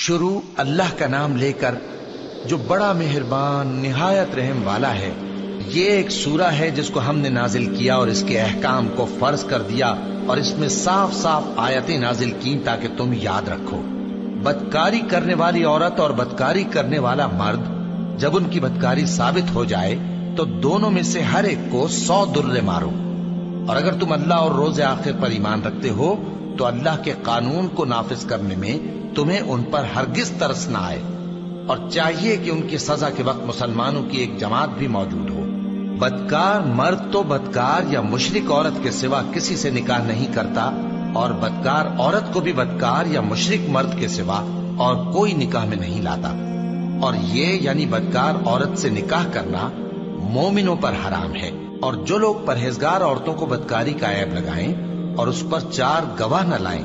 شروع اللہ کا نام لے کر جو بڑا مہربان نہایت رحم والا ہے۔ یہ ایک سورہ ہے جس کو ہم نے نازل کیا اور اس کے احکام کو فرض کر دیا اور اس میں صاف صاف آیتیں نازل کی تاکہ تم یاد رکھو۔ بدکاری کرنے والی عورت اور بدکاری کرنے والا مرد جب ان کی بدکاری ثابت ہو جائے تو دونوں میں سے ہر ایک کو 100 درے مارو۔ اور اگر تم اللہ اور روز آخر پر ایمان رکھتے ہو تو اللہ کے قانون کو نافذ کرنے میں تمہیں ان پر ہرگز ترس نہ آئے، اور چاہیے کہ ان کی سزا کے وقت مسلمانوں کی ایک جماعت بھی موجود ہو۔ بدکار مرد تو بدکار یا مشرک عورت کے سوا کسی سے نکاح نہیں کرتا، اور بدکار عورت کو بھی بدکار یا مشرک مرد کے سوا اور کوئی نکاح میں نہیں لاتا۔ اور یہ یعنی بدکار عورت سے نکاح کرنا مومنوں پر حرام ہے۔ اور جو لوگ پرہیزگار عورتوں کو بدکاری کا عیب لگائیں اور اس پر 4 گواہ نہ لائیں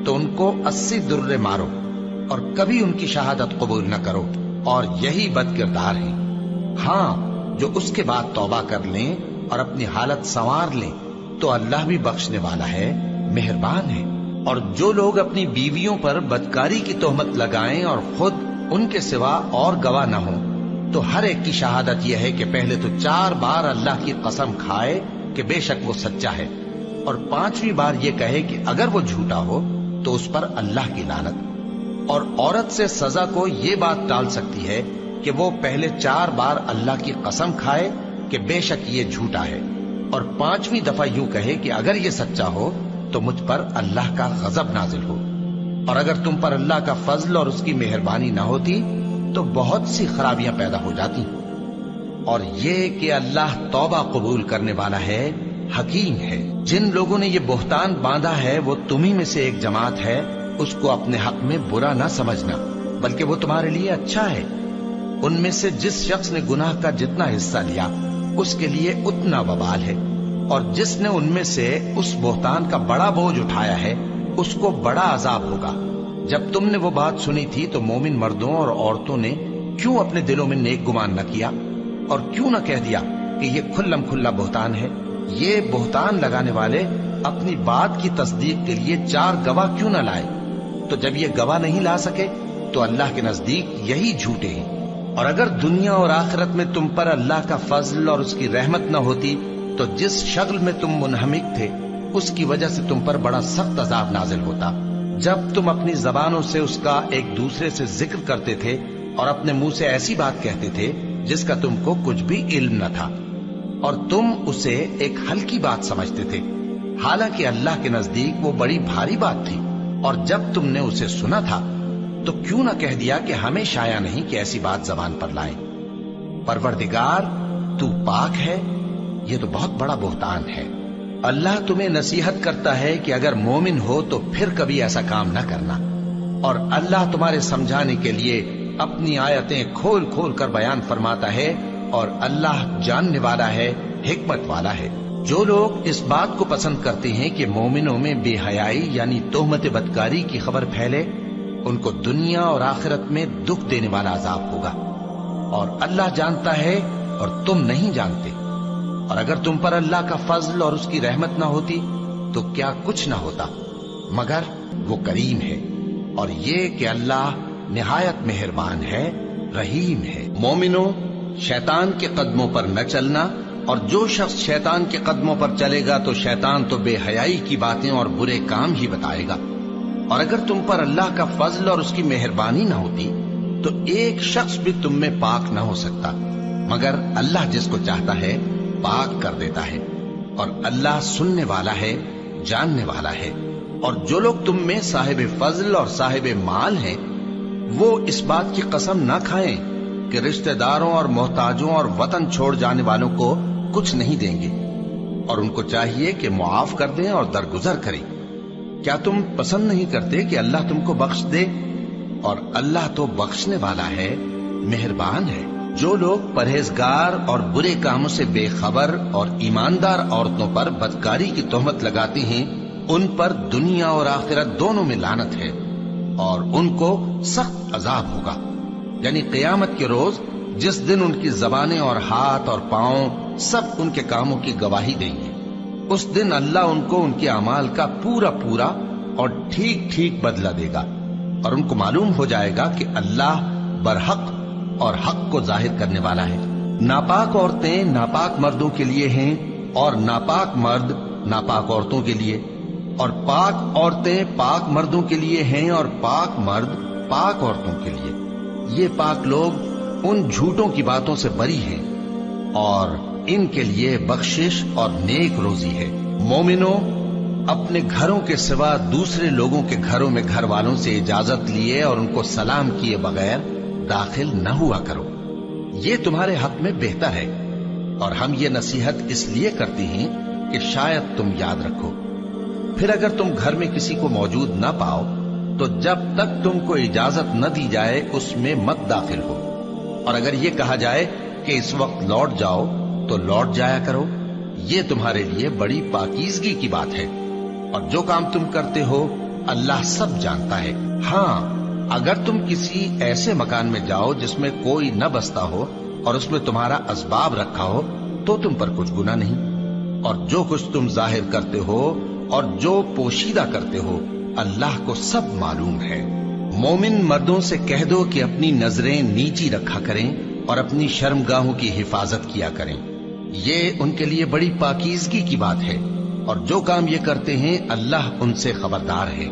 تو ان کو 80 درے مارو اور کبھی ان کی شہادت قبول نہ کرو، اور یہی بد کردار ہیں۔ ہاں، جو اس کے بعد توبہ کر لیں اور اپنی حالت سنوار لیں تو اللہ بھی بخشنے والا ہے، مہربان ہے۔ اور جو لوگ اپنی بیویوں پر بدکاری کی تہمت لگائیں اور خود ان کے سوا اور گواہ نہ ہوں تو ہر ایک کی شہادت یہ ہے کہ پہلے تو 4 بار اللہ کی قسم کھائے کہ بے شک وہ سچا ہے، اور 5ویں بار یہ کہے کہ اگر وہ جھوٹا ہو تو اس پر اللہ کی لعنت۔ اور عورت سے سزا کو یہ بات ٹال سکتی ہے کہ وہ پہلے 4 بار اللہ کی قسم کھائے کہ بے شک یہ جھوٹا ہے، اور 5ویں دفعہ یوں کہے کہ اگر یہ سچا ہو تو مجھ پر اللہ کا غضب نازل ہو۔ اور اگر تم پر اللہ کا فضل اور اس کی مہربانی نہ ہوتی تو بہت سی خرابیاں پیدا ہو جاتی۔ اور یہ کہ اللہ توبہ قبول کرنے والا ہے، حکیم ہے۔ جن لوگوں نے یہ بہتان باندھا ہے وہ تمہیں میں سے ایک جماعت ہے، اس کو اپنے حق میں برا نہ سمجھنا، بلکہ وہ تمہارے لیے اچھا ہے۔ ان میں سے جس شخص نے گناہ کا جتنا حصہ لیا اس کے لیے اتنا وبال ہے، اور جس نے ان میں سے اس بہتان کا بڑا بوجھ اٹھایا ہے اس کو بڑا عذاب ہوگا۔ جب تم نے وہ بات سنی تھی تو مومن مردوں اور عورتوں نے کیوں اپنے دلوں میں نیک گمان نہ کیا، اور کیوں نہ کہہ دیا کہ یہ کھلم کھلا بہتان ہے؟ یہ بہتان لگانے والے اپنی بات کی تصدیق کے لیے 4 گواہ کیوں نہ لائے؟ تو جب یہ گواہ نہیں لا سکے تو اللہ کے نزدیک یہی جھوٹے ہیں۔ اور اگر دنیا اور آخرت میں تم پر اللہ کا فضل اور اس کی رحمت نہ ہوتی تو جس شغل میں تم منہمک تھے اس کی وجہ سے تم پر بڑا سخت عذاب نازل ہوتا، جب تم اپنی زبانوں سے اس کا ایک دوسرے سے ذکر کرتے تھے اور اپنے منہ سے ایسی بات کہتے تھے جس کا تم کو کچھ بھی علم نہ تھا، اور تم اسے ایک ہلکی بات سمجھتے تھے، حالانکہ اللہ کے نزدیک وہ بڑی بھاری بات تھی۔ اور جب تم نے اسے سنا تھا تو کیوں نہ کہہ دیا کہ ہمیں شایع نہیں کہ ایسی بات زبان پر لائیں؟ پروردگار تو پاک ہے، یہ تو بہت بڑا بہتان ہے۔ اللہ تمہیں نصیحت کرتا ہے کہ اگر مومن ہو تو پھر کبھی ایسا کام نہ کرنا، اور اللہ تمہارے سمجھانے کے لیے اپنی آیتیں کھول کھول کر بیان فرماتا ہے، اور اللہ جاننے والا ہے، حکمت والا ہے۔ جو لوگ اس بات کو پسند کرتے ہیں کہ مومنوں میں بے حیائی یعنی تہمت بدکاری کی خبر پھیلے، ان کو دنیا اور آخرت میں دکھ دینے والا عذاب ہوگا، اور اللہ جانتا ہے اور تم نہیں جانتے۔ اور اگر تم پر اللہ کا فضل اور اس کی رحمت نہ ہوتی تو کیا کچھ نہ ہوتا، مگر وہ کریم ہے، اور یہ کہ اللہ نہایت مہربان ہے، رحیم ہے۔ مومنوں، شیطان کے قدموں پر نہ چلنا، اور جو شخص شیطان کے قدموں پر چلے گا تو شیطان تو بے حیائی کی باتیں اور برے کام ہی بتائے گا۔ اور اگر تم پر اللہ کا فضل اور اس کی مہربانی نہ ہوتی تو ایک شخص بھی تم میں پاک نہ ہو سکتا، مگر اللہ جس کو چاہتا ہے پاک کر دیتا ہے، اور اللہ سننے والا ہے، جاننے والا ہے۔ اور جو لوگ تم میں صاحب فضل اور صاحب مال ہیں وہ اس بات کی قسم نہ کھائیں کہ رشتہ داروں اور محتاجوں اور وطن چھوڑ جانے والوں کو کچھ نہیں دیں گے، اور ان کو چاہیے کہ معاف کر دیں اور درگزر کریں۔ کیا تم پسند نہیں کرتے کہ اللہ تم کو بخش دے؟ اور اللہ تو بخشنے والا ہے، مہربان ہے۔ جو لوگ پرہیزگار اور برے کاموں سے بے خبر اور ایماندار عورتوں پر بدکاری کی تہمت لگاتے ہیں ان پر دنیا اور آخرت دونوں میں لعنت ہے، اور ان کو سخت عذاب ہوگا، یعنی قیامت کے روز جس دن ان کی زبانیں اور ہاتھ اور پاؤں سب ان کے کاموں کی گواہی دیں گے۔ اس دن اللہ ان کو ان کے اعمال کا پورا پورا اور ٹھیک ٹھیک بدلہ دے گا، اور ان کو معلوم ہو جائے گا کہ اللہ برحق اور حق کو ظاہر کرنے والا ہے۔ ناپاک عورتیں ناپاک مردوں کے لیے ہیں اور ناپاک مرد ناپاک عورتوں کے لیے، اور پاک عورتیں پاک مردوں کے لیے ہیں اور پاک مرد پاک عورتوں کے لیے۔ یہ پاک لوگ ان جھوٹوں کی باتوں سے بری ہیں اور ان کے لیے بخشش اور نیک روزی ہے۔ مومنوں، اپنے گھروں کے سوا دوسرے لوگوں کے گھروں میں گھر والوں سے اجازت لیے اور ان کو سلام کیے بغیر داخل نہ ہوا کرو، یہ تمہارے حق میں بہتر ہے، اور ہم یہ نصیحت اس لیے کرتے ہیں کہ شاید تم یاد رکھو۔ پھر اگر تم گھر میں کسی کو موجود نہ پاؤ تو جب تک تم کو اجازت نہ دی جائے اس میں مت داخل ہو، اور اگر یہ کہا جائے کہ اس وقت لوٹ جاؤ تو لوٹ جایا کرو، یہ تمہارے لیے بڑی پاکیزگی کی بات ہے، اور جو کام تم کرتے ہو اللہ سب جانتا ہے۔ ہاں، اگر تم کسی ایسے مکان میں جاؤ جس میں کوئی نہ بستا ہو اور اس میں تمہارا اسباب رکھا ہو تو تم پر کچھ گناہ نہیں، اور جو کچھ تم ظاہر کرتے ہو اور جو پوشیدہ کرتے ہو اللہ کو سب معلوم ہے۔ مومن مردوں سے کہہ دو کہ اپنی نظریں نیچی رکھا کریں اور اپنی شرمگاہوں کی حفاظت کیا کریں، یہ ان کے لیے بڑی پاکیزگی کی بات ہے، اور جو کام یہ کرتے ہیں اللہ ان سے خبردار ہے۔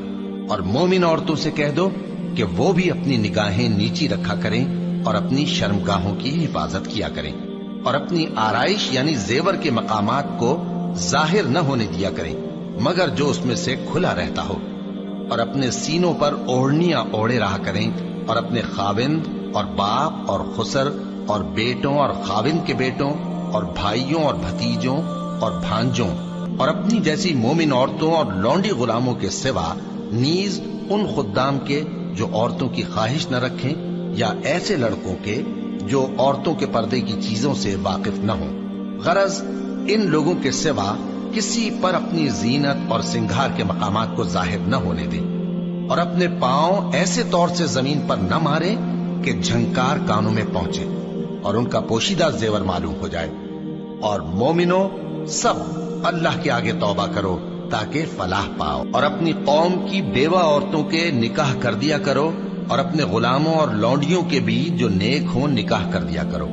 اور مومن عورتوں سے کہہ دو کہ وہ بھی اپنی نگاہیں نیچی رکھا کریں اور اپنی شرمگاہوں کی حفاظت کیا کریں، اور اپنی آرائش یعنی زیور کے مقامات کو ظاہر نہ ہونے دیا کریں مگر جو اس میں سے کھلا رہتا ہو، اور اپنے سینوں پر اوڑھنیاں اوڑھے رہا کریں، اور اپنے خاوند اور باپ اور خسر اور بیٹوں اور خاوند کے بیٹوں اور بھائیوں اور بھتیجوں اور بھانجوں اور اپنی جیسی مومن عورتوں اور لونڈی غلاموں کے سوا نیز ان خدام کے جو عورتوں کی خواہش نہ رکھیں، یا ایسے لڑکوں کے جو عورتوں کے پردے کی چیزوں سے واقف نہ ہوں۔ غرض ان لوگوں کے سوا کسی پر اپنی زینت اور سنگھار کے مقامات کو ظاہر نہ ہونے دیں، اور اپنے پاؤں ایسے طور سے زمین پر نہ ماریں کہ جھنکار کانوں میں پہنچے اور ان کا پوشیدہ زیور معلوم ہو جائے۔ اور مومنوں، سب اللہ کے آگے توبہ کرو تاکہ فلاح پاؤ، اور اپنی قوم کی بیوہ عورتوں کے نکاح کر دیا کرو، اور اپنے غلاموں اور لونڈیوں کے بھی جو نیک ہوں نکاح کر دیا کرو۔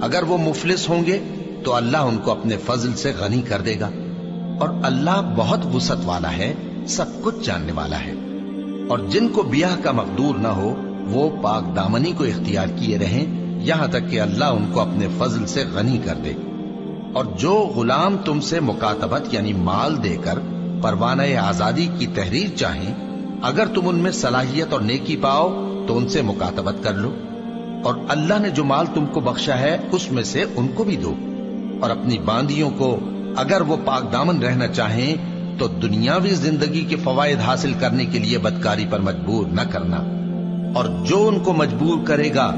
اگر وہ مفلس ہوں گے تو اللہ ان کو اپنے فضل سے غنی کر دے گا، اور اللہ بہت وسعت والا ہے، سب کچھ جاننے والا ہے۔ اور جن کو بیاہ کا مقدور نہ ہو وہ پاک دامنی کو اختیار کیے رہیں یہاں تک کہ اللہ ان کو اپنے فضل سے غنی کر دے۔ اور جو غلام تم سے مکاتبت یعنی مال دے کر پروانہ آزادی کی تحریر چاہیں، اگر تم ان میں صلاحیت اور نیکی پاؤ تو ان سے مکاتبت کر لو، اور اللہ نے جو مال تم کو بخشا ہے اس میں سے ان کو بھی دو۔ اور اپنی باندیوں کو اگر وہ پاک دامن رہنا چاہیں تو دنیاوی زندگی کے فوائد حاصل کرنے کے لیے بدکاری پر مجبور نہ کرنا، اور جو ان کو مجبور کرے گا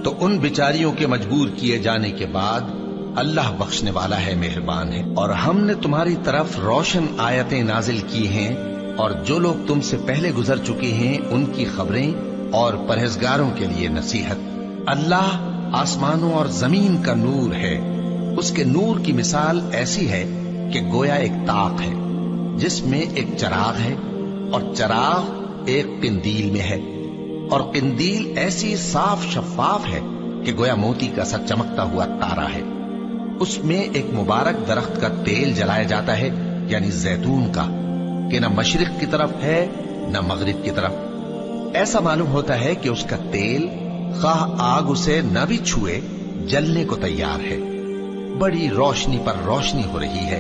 تو ان بیچاریوں کے مجبور کیے جانے کے بعد اللہ بخشنے والا ہے، مہربان ہے۔ اور ہم نے تمہاری طرف روشن آیتیں نازل کی ہیں، اور جو لوگ تم سے پہلے گزر چکے ہیں ان کی خبریں اور پرہیزگاروں کے لیے نصیحت۔ اللہ آسمانوں اور زمین کا نور ہے، اس کے نور کی مثال ایسی ہے کہ گویا ایک طاق ہے جس میں ایک چراغ ہے، اور چراغ ایک قندیل میں ہے، اور قندیل ایسی صاف شفاف ہے کہ گویا موتی کا سا چمکتا ہوا تارا ہے۔ اس میں ایک مبارک درخت کا تیل جلایا جاتا ہے یعنی زیتون کا، کہ نہ مشرق کی طرف ہے نہ مغرب کی طرف۔ ایسا معلوم ہوتا ہے کہ اس کا تیل خواہ آگ اسے نہ بھی چھوئے جلنے کو تیار ہے، بڑی روشنی پر روشنی ہو رہی ہے۔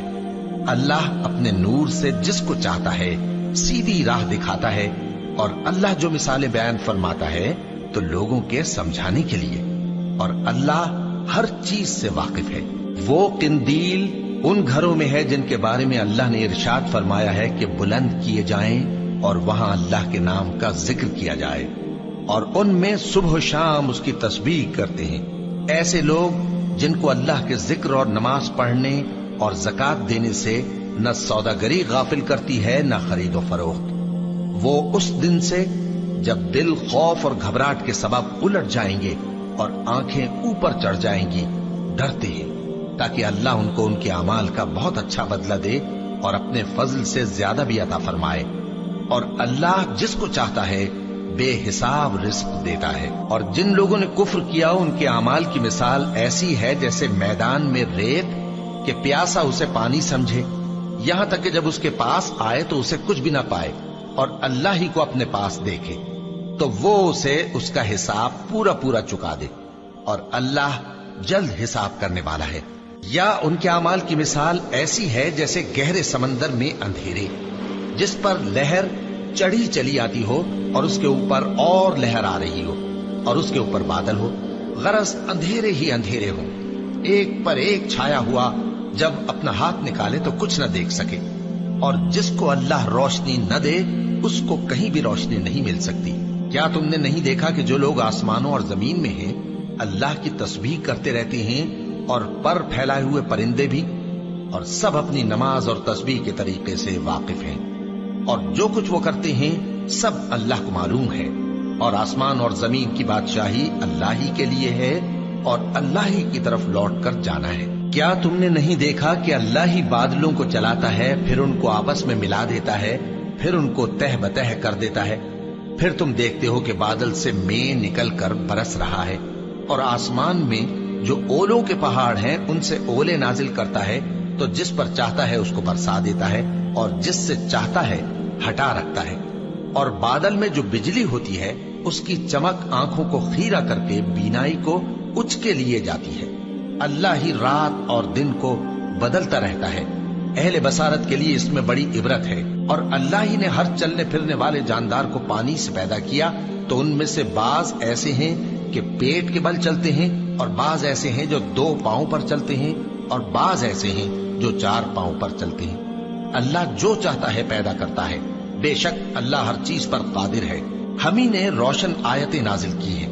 اللہ اپنے نور سے جس کو چاہتا ہے سیدھی راہ دکھاتا ہے، اور اللہ جو مثالیں بیان فرماتا ہے تو لوگوں کے سمجھانے کے لیے، اور اللہ ہر چیز سے واقف ہے۔ وہ قندیل ان گھروں میں ہے جن کے بارے میں اللہ نے ارشاد فرمایا ہے کہ بلند کیے جائیں اور وہاں اللہ کے نام کا ذکر کیا جائے، اور ان میں صبح و شام اس کی تسبیح کرتے ہیں۔ ایسے لوگ جن کو اللہ کے ذکر اور نماز پڑھنے اور زکوٰۃ دینے سے نہ سوداگری غافل کرتی ہے نہ خرید و فروخت، وہ اس دن سے جب دل خوف اور گھبراہٹ کے سبب الٹ جائیں گے اور آنکھیں اوپر چڑھ جائیں گی ڈرتے ہیں، تاکہ اللہ ان کو ان کے اعمال کا بہت اچھا بدلہ دے اور اپنے فضل سے زیادہ بھی عطا فرمائے۔ اور اللہ جس کو چاہتا ہے بے حساب رزق دیتا ہے۔ اور جن لوگوں نے کفر کیا ان کے اعمال کی مثال ایسی ہے جیسے میدان میں ریت کہ پیاسا اسے پانی سمجھے، یہاں تک کہ جب اس کے پاس آئے تو اسے کچھ بھی نہ پائے اور اللہ ہی کو اپنے پاس دیکھے تو وہ اسے اس کا حساب پورا پورا چکا دے، اور اللہ جلد حساب کرنے والا ہے۔ یا ان کے اعمال کی مثال ایسی ہے جیسے گہرے سمندر میں اندھیرے جس پر لہر چڑھی چلی آتی ہو اور اس کے اوپر اور لہر آ رہی ہو اور اس کے اوپر بادل ہو، غرض اندھیرے ہی اندھیرے ہوں، ایک پر ایک چھایا ہوا، جب اپنا ہاتھ نکالے تو کچھ نہ دیکھ سکے، اور جس کو اللہ روشنی نہ دے اس کو کہیں بھی روشنی نہیں مل سکتی۔ کیا تم نے نہیں دیکھا کہ جو لوگ آسمانوں اور زمین میں ہیں اللہ کی تسبیح کرتے رہتے ہیں، اور پر پھیلائے ہوئے پرندے بھی، اور سب اپنی نماز اور تسبیح کے طریقے سے واقف ہیں، اور جو کچھ وہ کرتے ہیں سب اللہ کو معلوم ہے، اور آسمان اور زمین کی بادشاہی اللہ ہی کے لیے ہے اور اللہ ہی کی طرف لوٹ کر جانا ہے۔ کیا تم نے نہیں دیکھا کہ اللہ ہی بادلوں کو چلاتا ہے، پھر ان کو آپس میں ملا دیتا ہے، پھر ان کو تہ بتہ کر دیتا ہے، پھر تم دیکھتے ہو کہ بادل سے مے نکل کر برس رہا ہے، اور آسمان میں جو اولوں کے پہاڑ ہیں ان سے اولے نازل کرتا ہے، تو جس پر چاہتا ہے اس کو برسا دیتا ہے اور جس سے چاہتا ہے ہٹا رکھتا ہے، اور بادل میں جو بجلی ہوتی ہے اس کی چمک آنکھوں کو خیرہ کر کے بینائی کو اچکے لیے جاتی ہے۔ اللہ ہی رات اور دن کو بدلتا رہتا ہے، اہل بصارت کے لیے اس میں بڑی عبرت ہے۔ اور اللہ ہی نے ہر چلنے پھرنے والے جاندار کو پانی سے پیدا کیا، تو ان میں سے بعض ایسے ہیں کہ پیٹ کے بل چلتے ہیں، اور بعض ایسے ہیں جو 2 پاؤں پر چلتے ہیں، اور بعض ایسے ہیں جو 4 پاؤں پر چلتے ہیں۔ اللہ جو چاہتا ہے پیدا کرتا ہے، بے شک اللہ ہر چیز پر قادر ہے۔ ہم ہی نے روشن آیتیں نازل کی ہیں،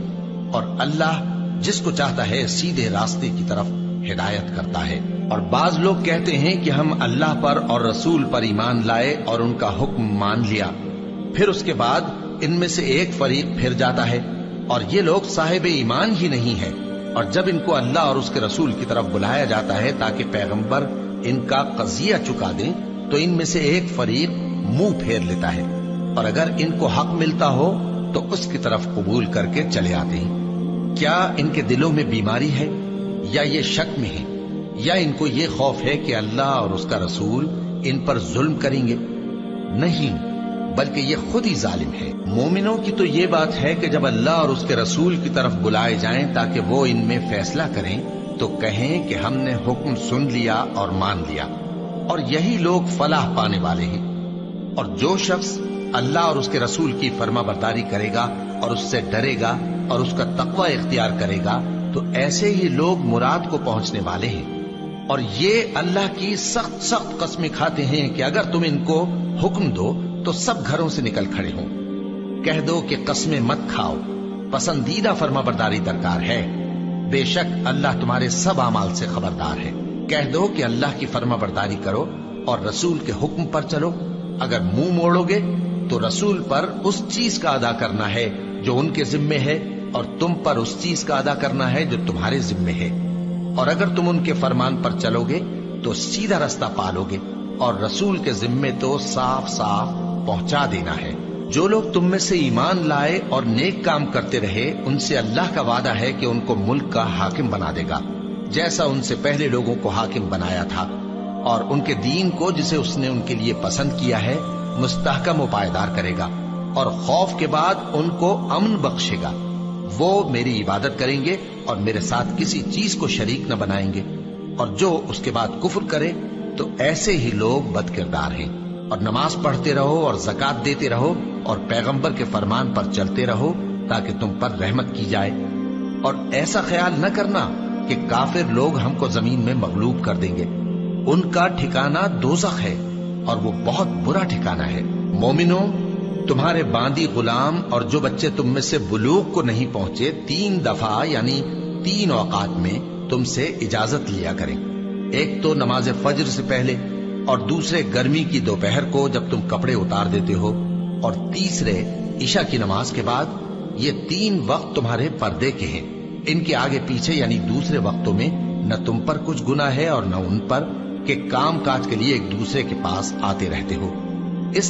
اور اللہ جس کو چاہتا ہے سیدھے راستے کی طرف ہدایت کرتا ہے۔ اور بعض لوگ کہتے ہیں کہ ہم اللہ پر اور رسول پر ایمان لائے اور ان کا حکم مان لیا، پھر اس کے بعد ان میں سے ایک فریق پھر جاتا ہے، اور یہ لوگ صاحب ایمان ہی نہیں ہے، اور جب ان کو اللہ اور اس کے رسول کی طرف بلایا جاتا ہے تاکہ پیغمبر ان کا قضیہ چکا دیں، تو ان میں سے ایک فریق منہ پھیر لیتا ہے، اور اگر ان کو حق ملتا ہو تو اس کی طرف قبول کر کے چلے آتے ہیں۔ کیا ان کے دلوں میں بیماری ہے، یا یہ شک میں ہے، یا ان کو یہ خوف ہے کہ اللہ اور اس کا رسول ان پر ظلم کریں گے؟ نہیں، بلکہ یہ خود ہی ظالم ہے۔ مومنوں کی تو یہ بات ہے کہ جب اللہ اور اس کے رسول کی طرف بلائے جائیں تاکہ وہ ان میں فیصلہ کریں تو کہیں کہ ہم نے حکم سن لیا اور مان لیا، اور یہی لوگ فلاح پانے والے ہیں۔ اور جو شخص اللہ اور اس کے رسول کی فرما برداری کرے گا اور اس سے ڈرے گا اور اس کا تقوی اختیار کرے گا تو ایسے ہی لوگ مراد کو پہنچنے والے ہیں۔ اور یہ اللہ کی سخت سخت قسمیں کھاتے ہیں کہ اگر تم ان کو حکم دو تو سب گھروں سے نکل کھڑے ہوں۔ کہہ دو کہ قسمیں مت کھاؤ، پسندیدہ فرما برداری درکار ہے، بے شک اللہ تمہارے سب اعمال سے خبردار ہے۔ کہہ دو کہ اللہ کی فرما برداری کرو اور رسول کے حکم پر چلو، اگر منہ موڑو گے تو رسول پر اس چیز کا ادا کرنا ہے جو ان کے ذمے ہے، اور تم پر اس چیز کا ادا کرنا ہے جو تمہارے ذمے ہے، اور اگر تم ان کے فرمان پر چلو گے تو سیدھا رستہ پالو گے، اور رسول کے ذمے تو صاف صاف پہنچا دینا ہے۔ جو لوگ تم میں سے ایمان لائے اور نیک کام کرتے رہے ان سے اللہ کا وعدہ ہے کہ ان کو ملک کا حاکم بنا دے گا، جیسا ان سے پہلے لوگوں کو حاکم بنایا تھا، اور ان کے دین کو جسے اس نے ان کے لیے پسند کیا ہے مستحکم و پائیدار کرے گا، اور خوف کے بعد ان کو امن بخشے گا۔ وہ میری عبادت کریں گے اور میرے ساتھ کسی چیز کو شریک نہ بنائیں گے، اور جو اس کے بعد کفر کرے تو ایسے ہی لوگ بد کردار ہیں۔ اور نماز پڑھتے رہو اور زکوٰۃ دیتے رہو اور پیغمبر کے فرمان پر چلتے رہو تاکہ تم پر رحمت کی جائے، اور ایسا خیال نہ کرنا کہ کافر لوگ ہم کو زمین میں مغلوب کر دیں گے، ان کا ٹھکانہ دوزخ ہے اور وہ بہت برا ٹھکانہ ہے۔ مومنوں، تمہارے باندی غلام اور جو بچے تم میں سے بلوغ کو نہیں پہنچے 3 دفعہ یعنی 3 اوقات میں تم سے اجازت لیا کریں، ایک تو نماز فجر سے پہلے، اور دوسرے گرمی کی دوپہر کو جب تم کپڑے اتار دیتے ہو، اور تیسرے عشاء کی نماز کے بعد۔ یہ 3 وقت تمہارے پردے کے ہیں، ان کے آگے پیچھے یعنی دوسرے وقتوں میں نہ تم پر کچھ گناہ ہے اور نہ ان پر، کہ کام کاج کے لیے ایک دوسرے کے پاس آتے رہتے ہو۔ اس